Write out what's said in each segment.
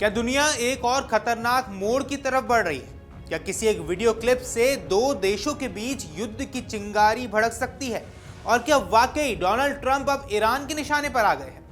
क्या दुनिया एक और खतरनाक मोड़ की तरफ बढ़ रही है? क्या किसी एक वीडियो क्लिप से दो देशों के बीच युद्ध की चिंगारी भड़क सकती है? और क्या वाकई डोनाल्ड ट्रंप अब ईरान के निशाने पर आ गए हैं?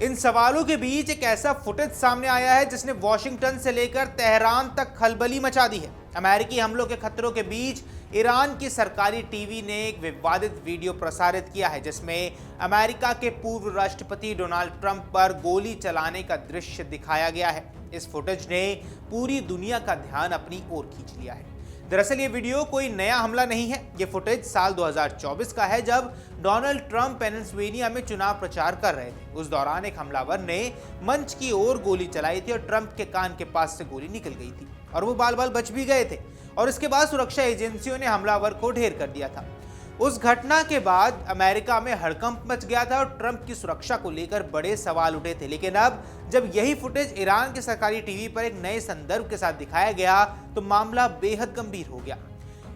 इन सवालों के बीच एक ऐसा फुटेज सामने आया है जिसने वॉशिंगटन से लेकर तेहरान तक खलबली मचा दी है। अमेरिकी हमलों के खतरों के बीच ईरान की सरकारी टीवी ने एक विवादित वीडियो प्रसारित किया है जिसमें अमेरिका के पूर्व राष्ट्रपति डोनाल्ड ट्रंप पर गोली चलाने का दृश्य दिखाया गया है। इस फुटेज ने पूरी दुनिया का ध्यान अपनी ओर खींच लिया है। दरअसल ये वीडियो कोई नया हमला नहीं है। ये फुटेज साल 2024 का है जब डोनाल्ड ट्रंप पेनिनसुला में चुनाव प्रचार कर रहे थे। उस दौरान एक हमलावर ने मंच की ओर गोली चलाई थी और ट्रंप के कान के पास से गोली निकल गई थी और वो बाल बाल बच भी गए थे। और इसके बाद सुरक्षा एजेंसियों ने हमलावर को ढेर कर दिया था। उस घटना के बाद अमेरिका में हड़कंप मच गया था और ट्रंप की सुरक्षा को लेकर बड़े सवाल उठे थे। लेकिन अब जब यही फुटेज ईरान के सरकारी टीवी पर एक नए संदर्भ के साथ दिखाया गया तो मामला बेहद गंभीर हो गया।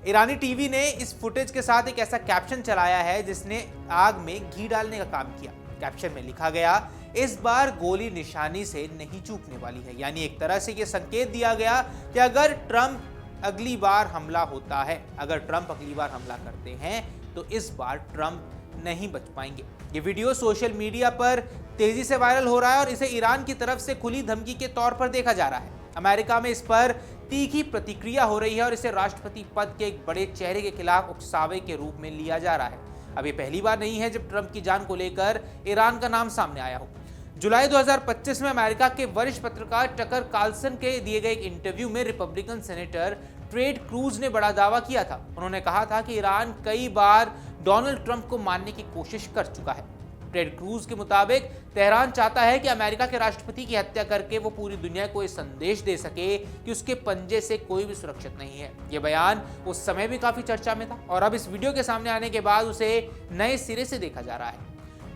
ईरानी टीवी ने इस फुटेज के साथ एक ऐसा कैप्शन चलाया है जिसने आग में घी डालने का काम किया। कैप्शन में लिखा गया, इस बार गोली निशानी से नहीं चूकने वाली है। यानी एक तरह से यह संकेत दिया गया कि अगर ट्रंप अगली बार हमला होता है, अगर ट्रंप अगली बार हमला करते हैं तो इस बार ट्रंप नहीं बच पाएंगे। ये वीडियो सोशल मीडिया पर तेजी से वायरल हो रहा है और इसे ईरान की तरफ से खुली धमकी के तौर पर देखा जा रहा है। अमेरिका में इस पर तीखी प्रतिक्रिया हो रही है और इसे राष्ट्रपति पद के एक बड़े चेहरे के खिलाफ उकसावे के रूप में लिया जा रहा है। अब ये पहली बार नहीं है जब ट्रंप की जान को लेकर ईरान का नाम सामने आया हो। जुलाई 2025 में अमेरिका के वरिष्ठ पत्रकार टकर कार्लसन के दिए गए एक इंटरव्यू में रिपब्लिकन सेनेटर टेड क्रूज ने बड़ा दावा किया था। उन्होंने कहा था कि ईरान कई बार डोनाल्ड ट्रंप को मारने की कोशिश कर चुका है। टेड क्रूज के मुताबिक तेहरान चाहता है कि अमेरिका के राष्ट्रपति की हत्या करके वो पूरी दुनिया को ये संदेश दे सके कि उसके पंजे से कोई भी सुरक्षित नहीं है। ये बयान उस समय भी काफी चर्चा में था और अब इस वीडियो के सामने आने के बाद उसे नए सिरे से देखा जा रहा है।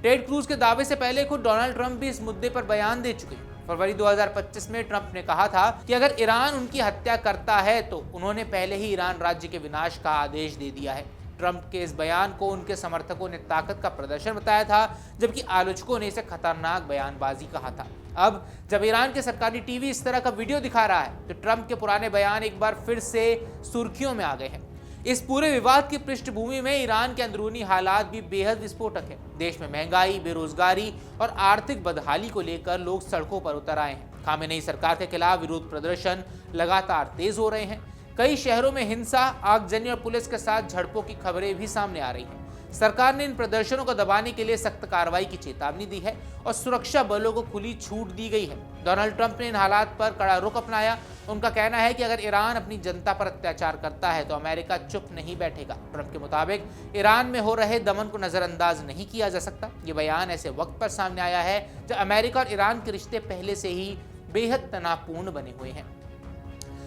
टेड क्रूज के दावे से पहले खुद डोनाल्ड ट्रंप भी इस मुद्दे पर बयान दे चुके हैं। फरवरी 2025 में ट्रंप ने कहा था कि अगर ईरान उनकी हत्या करता है तो उन्होंने पहले ही ईरान राज्य के विनाश का आदेश दे दिया है। ट्रंप के इस बयान को उनके समर्थकों ने ताकत का प्रदर्शन बताया था, जबकि आलोचकों ने इसे खतरनाक बयानबाजी कहा था। अब जब ईरान के सरकारी टीवी इस तरह का वीडियो दिखा रहा है तो ट्रंप के पुराने बयान एक बार फिर से सुर्खियों में आ गए हैं। इस पूरे विवाद की पृष्ठभूमि में ईरान के अंदरूनी हालात भी बेहद विस्फोटक है। देश में महंगाई, बेरोजगारी और आर्थिक बदहाली को लेकर लोग सड़कों पर उतर आए हैं। खामेनेई सरकार के खिलाफ विरोध प्रदर्शन लगातार तेज हो रहे हैं। कई शहरों में हिंसा, आगजनी और पुलिस के साथ झड़पों की खबरें भी सामने आ रही हैं। सरकार ने इन प्रदर्शनों को दबाने के लिए सख्त कार्रवाई की चेतावनी दी है और सुरक्षा बलों को खुली छूट दी गई है। डोनाल्ड ट्रंप ने इन हालात पर कड़ा रुख अपनाया। उनका कहना है कि अगर ईरान अपनी जनता पर अत्याचार करता है तो अमेरिका चुप नहीं बैठेगा। ट्रंप के मुताबिक ईरान में हो रहे दमन को नजरअंदाज नहीं किया जा सकता। ये बयान ऐसे वक्त पर सामने आया है जब अमेरिका और ईरान के रिश्ते पहले से ही बेहद तनावपूर्ण बने हुए हैं।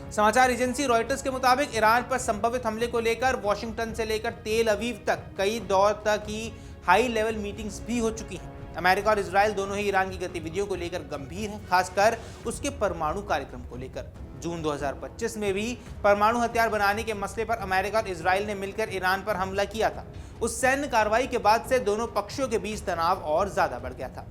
समाचार एजेंसी रॉयटर्स के मुताबिक ईरान पर संभवित हमले को लेकर वॉशिंगटन से लेकर तेल अवीव तक कई दौर तक की हाई लेवल मीटिंग्स भी हो चुकी हैं। अमेरिका और इजराइल दोनों ही ईरान की गतिविधियों को लेकर गंभीर हैं, खासकर उसके परमाणु कार्यक्रम को लेकर। जून 2025 में भी परमाणु हथियार बनाने के मसले पर अमेरिका और इजराइल ने मिलकर ईरान पर हमला किया था। उस सैन्य कार्रवाई के बाद से दोनों पक्षों के बीच तनाव और ज्यादा बढ़ गया था।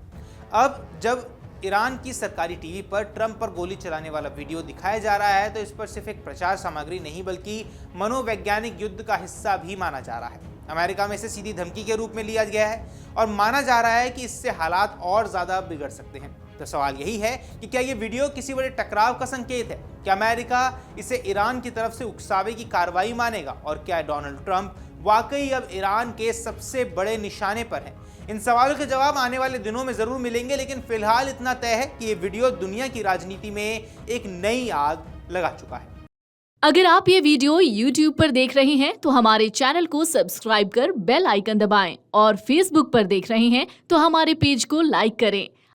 अब जब ईरान की सरकारी टीवी पर ट्रंप पर गोली चलाने वाला वीडियो दिखाया जा रहा है तो इस पर सिर्फ एक प्रचार सामग्री नहीं बल्कि मनोवैज्ञानिक युद्ध का हिस्सा भी माना जा रहा है। अमेरिका में इसे सीधी धमकी के रूप में लिया गया है और माना जा रहा है कि इससे हालात और ज्यादा बिगड़ सकते हैं। तो सवाल यही है कि क्या ये वीडियो किसी बड़े टकराव का संकेत है? क्या अमेरिका इसे ईरान की तरफ से उकसावे की कार्रवाई मानेगा और क्या डोनाल्ड ट्रंप वाकई अब ईरान के सबसे बड़े निशाने पर है? इन सवालों के जवाब आने वाले दिनों में जरूर मिलेंगे, लेकिन फिलहाल इतना तय है कि ये वीडियो दुनिया की राजनीति में एक नई आग लगा चुका है। अगर आप ये वीडियो YouTube पर देख रहे हैं तो हमारे चैनल को सब्सक्राइब कर बेल आइकन दबाएं और Facebook पर देख रहे हैं तो हमारे पेज को लाइक करें।